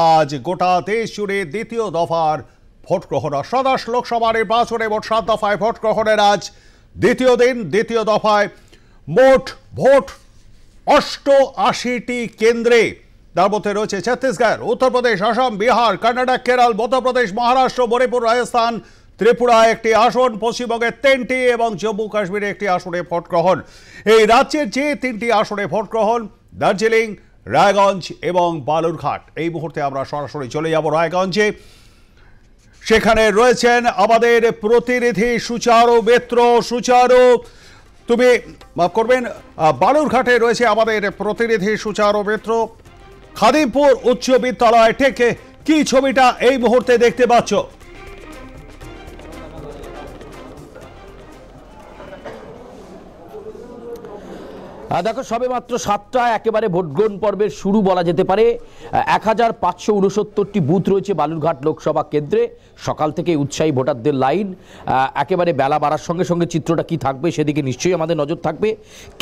আজ গোটা দেশ জুড়ে দ্বিতীয় দফার ভোট গ্রহণ। অষ্টাদশ লোকসভা নির্বাচনে মোট 7 দফায় ভোট গ্রহণের আজ দ্বিতীয় দিন। দ্বিতীয় দফায় মোট ভোট 88টি কেন্দ্রে। তার মধ্যে রয়েছে ছত্তিশগড়, উত্তরপ্রদেশ, আসাম, বিহার, কর্ণাটক, কেরল, মধ্যপ্রদেশ, মহারাষ্ট্র, মণিপুর, রাজস্থান, ত্রিপুরায় একটি আসন, পশ্চিমবঙ্গে 3টি এবং জম্মু কাশ্মীরে একটি আসনে ভোট গ্রহণ। এই রাজ্যের যে 3টি আসনে ভোট গ্রহণ, দার্জিলিং, রায়গঞ্জ এবং বালুরঘাট। এই মুহূর্তে আমরা সরাসরি চলে যাব রায়গঞ্জে। সেখানে রয়েছেন আমাদের প্রতিনিধি সুচারু মিত্র। সুচারু, তুমি মাফ করবেন, বালুরঘাটে রয়েছে আমাদের প্রতিনিধি সুচারু মিত্র। খাদিমপুর উচ্চ বিদ্যালয় ঠিক কি ছবিটা এই মুহূর্তে দেখতে পাচ্ছ? দেখো, সবে মাত্র 7টা একেবারে ভোট গ্রহণ পর্বের শুরু বলা যেতে পারে। 1569টি বুথ রয়েছে বালুরঘাট লোকসভা কেন্দ্রে। সকাল থেকে উৎসাহী ভোটারদের লাইন। একেবারে বেলা বাড়ার সঙ্গে সঙ্গে চিত্রটা কি থাকবে সেদিকে নিশ্চয়ই আমাদের নজর থাকবে।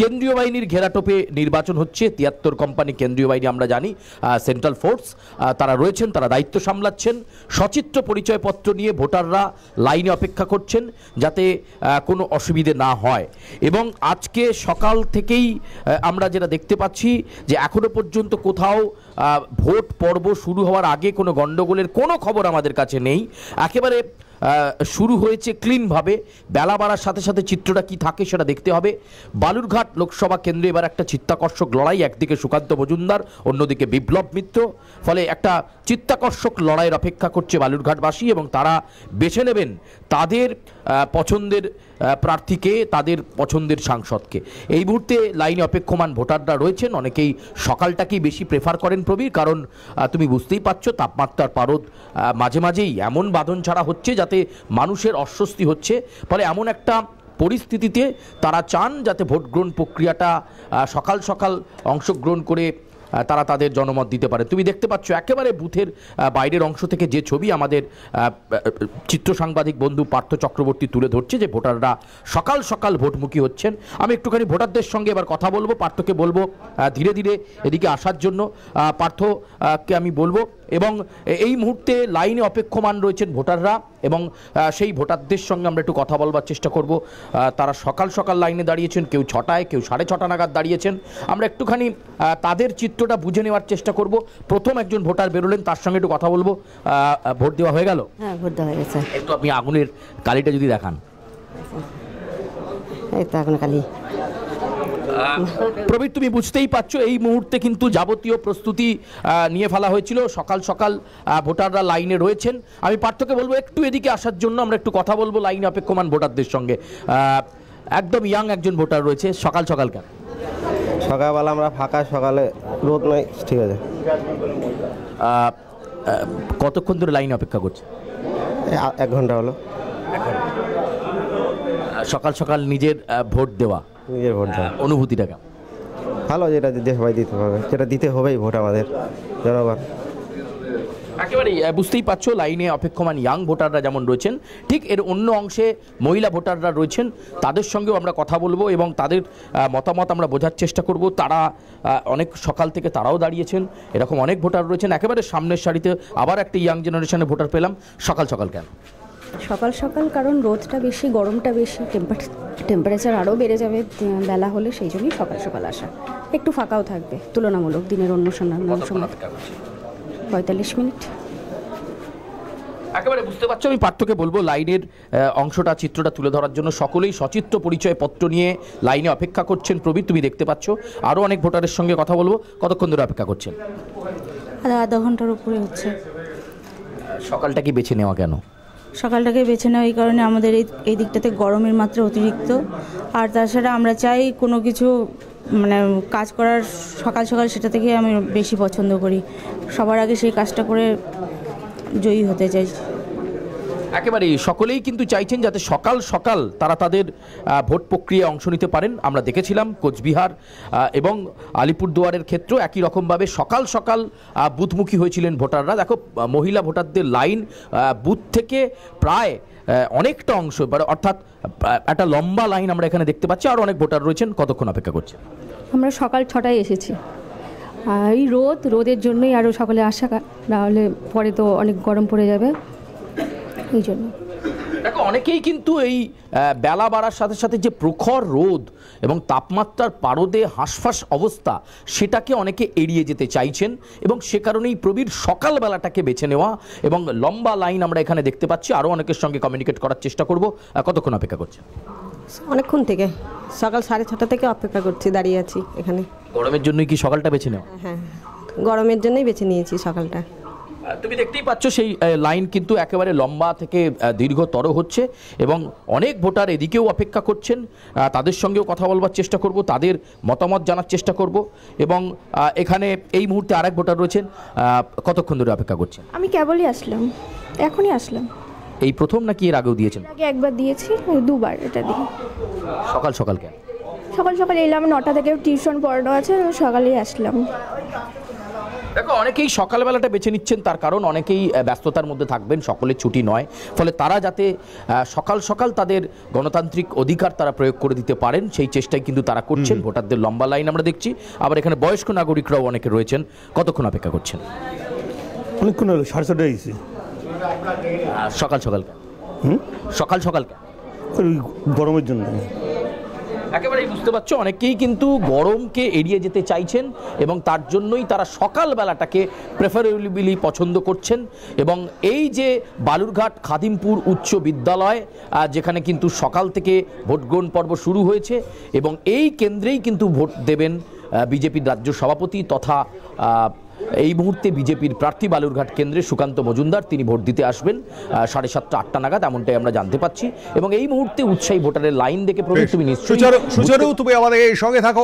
কেন্দ্রীয় বাহিনীর ঘেরাটোপে নির্বাচন হচ্ছে। 73 কোম্পানি কেন্দ্রীয় বাহিনী, আমরা জানি সেন্ট্রাল ফোর্স, তারা রয়েছেন, তারা দায়িত্ব সামলাচ্ছেন। সচিত্র পরিচয়পত্র নিয়ে ভোটাররা লাইনে অপেক্ষা করছেন যাতে কোনো অসুবিধে না হয়। এবং আজকে সকাল থেকেই আমরা যেটা দেখতে পাচ্ছি যে এখনো পর্যন্ত কোথাও ভোট পর্ব শুরু হওয়ার আগে কোনো গন্ডগোলের কোনো খবর আমাদের কাছে নেই। একেবারে শুরু হয়েছে ক্লিনভাবে। বেলা বাড়ার সাথে সাথে চিত্রটা কি থাকে সেটা দেখতে হবে। বালুরঘাট লোকসভা কেন্দ্রে এবার একটা চিত্তাকর্ষক লড়াই। একদিকে সুকান্ত মজুমদার, অন্যদিকে বিপ্লব মিত্র। ফলে একটা চিত্তাকর্ষক লড়াইয়ের অপেক্ষা করছে বালুরঘাটবাসী এবং তারা বেছে নেবেন তাদের পছন্দের প্রার্থীকে, তাদের পছন্দের সাংসদকে। এই মুহূর্তে লাইনে অপেক্ষমান ভোটাররা রয়েছেন। অনেকেই সকালটাকেই বেশি প্রেফার করেন প্রবীর, কারণ তুমি বুঝতেই পারছো তাপমাত্রার পারদ মাঝে মাঝেই এমন বাঁধন ছাড়া হচ্ছে যাতে মানুষের অস্বস্তি হচ্ছে। ফলে এমন একটা পরিস্থিতিতে তারা চান যাতে ভোট গ্রহণ প্রক্রিয়াটা সকাল সকাল অংশগ্রহণ করে তারা তাদের জনমত দিতে পারে। তুমি দেখতে পাচ্ছ একেবারে বুথের বাইরের অংশ থেকে যে ছবি আমাদের চিত্র সাংবাদিক বন্ধু পার্থ চক্রবর্তী তুলে ধরছে যে ভোটাররা সকাল সকাল ভোটমুখী হচ্ছেন। আমি একটুখানি ভোটারদের সঙ্গে এবার কথা বলবো। পার্থকে বলবো ধীরে ধীরে এদিকে আসার জন্য। পার্থকে আমি বলবো, এবং এই মুহূর্তে লাইনে অপেক্ষমান রয়েছেন ভোটাররা এবং সেই ভোটারদের সঙ্গে আমরা একটু কথা বলবার চেষ্টা করব। তারা সকাল সকাল লাইনে দাঁড়িয়েছেন, কেউ 6টায়, কেউ 6:30 নাগাদ দাঁড়িয়েছেন। আমরা একটুখানি তাদের চিত্রটা বুঝে নেওয়ার চেষ্টা করব। প্রথম একজন ভোটার বেরোলেন, তার সঙ্গে একটু কথা বলবো। ভোট দেওয়া হয়ে গেল? হ্যাঁ, ভোট দেওয়া হয়ে গেছে। একটু আপনি আগুনের কালিটা যদি দেখান। এই তো আগুন কালি। প্রবীর, তুমি বুঝতেই পারছো এই মুহূর্তে কিন্তু যাবতীয় প্রস্তুতি নিয়ে ফেলা হয়েছিল। সকাল সকাল ভোটাররা লাইনে রয়েছেন। আমি পার্থকে বলবো একটু এদিকে আসার জন্য, আমরা একটু কথা বলবো লাইনে অপেক্ষমান ভোটারদের সঙ্গে। একদম ইয়াং একজন ভোটার রয়েছে। সকাল সকাল কেন? সকালবেলা আমরা ফাঁকা, সকালে রোদ নয়, ঠিক আছে। কতক্ষণ ধরে লাইনে অপেক্ষা করছে? 1 ঘন্টা হলো। সকাল সকাল নিজের ভোট দেওয়া, নিজের ভোট দেওয়া অনুভূতিটা কেমন? ভালো, যেটা দিতে সবাই দিতে হবে, যেটা দিতে হবেই ভোট আমাদের জনগণ। একেবারেই বুঝতেই পারছো লাইনে অপেক্ষমান ইয়াং ভোটাররা যেমন রয়েছেন, ঠিক এর অন্য অংশে মহিলা ভোটাররা রয়েছেন। তাদের সঙ্গেও আমরা কথা বলবো এবং তাদের মতামত আমরা বোঝার চেষ্টা করব। তারা অনেক সকাল থেকে তারাও দাঁড়িয়েছেন। এরকম অনেক ভোটার রয়েছেন। একেবারে সামনের সারিতে আবার একটা ইয়াং জেনারেশনের ভোটার পেলাম। সকাল সকাল কেন? সকাল সকাল কারণ রোদটা বেশি, গরমটা বেশি, টেম্পারেচার আরও বেড়ে যাবে বেলা হলে, সেই জন্যই সকাল সকাল আসা। একটু ফাঁকাও থাকবে তুলনামূলক দিনের অন্য সময়। 45 মিনিট। একেবারে বুঝতে পারছো। আমি পার্থকে বলবো লাইনের অংশটা, চিত্রটা তুলে ধরার জন্য। সকলেই সচিত্র পরিচয়পত্র নিয়ে লাইনে অপেক্ষা করছেন। প্রবীর, তুমি দেখতে পাচ্ছ আরও অনেক ভোটারের সঙ্গে কথা বলবো। কতক্ষণ ধরে অপেক্ষা করছেন? আধা ঘন্টার উপরে হচ্ছে। সকালটা কি বেছে নেওয়া কেন? সকালটাকে বেছে নেওয়া এই কারণে আমাদের এই দিকটাতে গরমের মাত্রা অতিরিক্ত। আর তাছাড়া আমরা চাই কোনো কিছু মানে কাজ করার সকাল সকাল, সেটা থেকে আমি বেশি পছন্দ করি। সবার আগে সেই কাজটা করে জয়ী হতে চাই। একেবারেই সকলেই কিন্তু চাইছেন যাতে সকাল সকাল তারা তাদের ভোট প্রক্রিয়ায় অংশ নিতে পারেন। আমরা দেখেছিলাম কোচবিহার এবং আলিপুরদুয়ারের ক্ষেত্রেও একই রকমভাবে সকাল সকাল বুথমুখী হয়েছিলেন ভোটাররা। দেখো, মহিলা ভোটারদের লাইন বুথ থেকে প্রায় অনেকটা অংশ, অর্থাৎ একটা লম্বা লাইন আমরা এখানে দেখতে পাচ্ছি। আর অনেক ভোটার রয়েছেন। কতক্ষণ অপেক্ষা করছে? আমরা সকাল 6টায় এসেছি। এই রোদের জন্যই আরও সকালে আসা, নাহলে পরে তো অনেক গরম পড়ে যাবে, এই জন্য। দেখো অনেকেই কিন্তু এই বেলা বাড়ার সাথে সাথে যে প্রখর রোদ এবং তাপমাত্রার পারদে হাঁসফাঁস অবস্থা, সেটাকে অনেকে এড়িয়ে যেতে চাইছেন এবং সে কারণেই প্রবীর সকালবেলাটাকে বেছে নেওয়া এবং লম্বা লাইন আমরা এখানে দেখতে পাচ্ছি। আরও অনেকের সঙ্গে কমিউনিকেট করার চেষ্টা করব। কতক্ষণ অপেক্ষা করছেন? অনেকক্ষণ থেকে, সকাল 6:30 থেকে অপেক্ষা করছি, দাঁড়িয়ে আছি এখানে। গরমের জন্যই কি সকালটা বেছে নেওয়া? হ্যাঁ, গরমের জন্যই বেছে নিয়েছি সকালটা। তুমি দেখতেই পাচ্ছ সেই লাইন কিন্তু একেবারে লম্বা থেকে দীর্ঘতর হচ্ছে এবং অনেক ভোটার এদিকেও অপেক্ষা করছেন। তাদের সঙ্গেও কথা বলবার চেষ্টা করব, তাদের মতামত জানার চেষ্টা করব। এবং এখানে এই মুহূর্তে আরেক ভোটার রয়েছেন। কতক্ষণ ধরে অপেক্ষা করছেন? আমি কেবলই আসলাম, এখনই আসলাম। এই প্রথম নাকি এর আগেও দিয়েছেন? আগে একবার দিয়েছি, দুবার এটা দিই। সকাল সকাল কেন? সকাল সকাল এলাম, 9টা থেকে টিউশন পড়ানো আছে, সকালেই আসলাম। দেখো অনেকেই সকালবেলাটা বেছে নিচ্ছেন, তার কারণ অনেকেই ব্যস্ততার মধ্যে থাকবেন, সকলের ছুটি নয়, ফলে তারা যাতে সকাল সকাল তাদের গণতান্ত্রিক অধিকার তারা প্রয়োগ করে দিতে পারেন সেই চেষ্টাই কিন্তু তারা করছেন। ভোটারদের লম্বা লাইন আমরা দেখছি। আবার এখানে বয়স্ক নাগরিকরাও অনেকে রয়েছেন। কতক্ষণ অপেক্ষা করছেন? অনেকক্ষণ হলো, 6:30 হয়েছে। সকাল সকাল সকাল সকাল গরমের জন্য। একেবারেই বুঝতে পারছো, অনেকেই কিন্তু গরমকে এড়িয়ে যেতে চাইছেন এবং তার জন্যই তারা সকালবেলাটাকে প্রেফারেবলি পছন্দ করছেন। এবং এই যে বালুরঘাট খাদিমপুর উচ্চ বিদ্যালয়, যেখানে কিন্তু সকাল থেকে ভোট গ্রহণ পর্ব শুরু হয়েছে এবং এই কেন্দ্রেই কিন্তু ভোট দেবেন বিজেপির রাজ্য সভাপতি তথা এই মুহূর্তে বিজেপির প্রার্থী বালুরঘাট কেন্দ্রে সুকান্ত মজুমদার। তিনি ভোট দিতে আসবেন 7:30-8টা নাগাদ, এমনটাই আমরা জানতে পাচ্ছি। এবং এই মুহূর্তে উৎসাহী ভোটারের লাইন দেখে প্রবীর তুমি নিশ্চয়ই সুচারু, তুমি আমাদের এই সঙ্গে থাকো।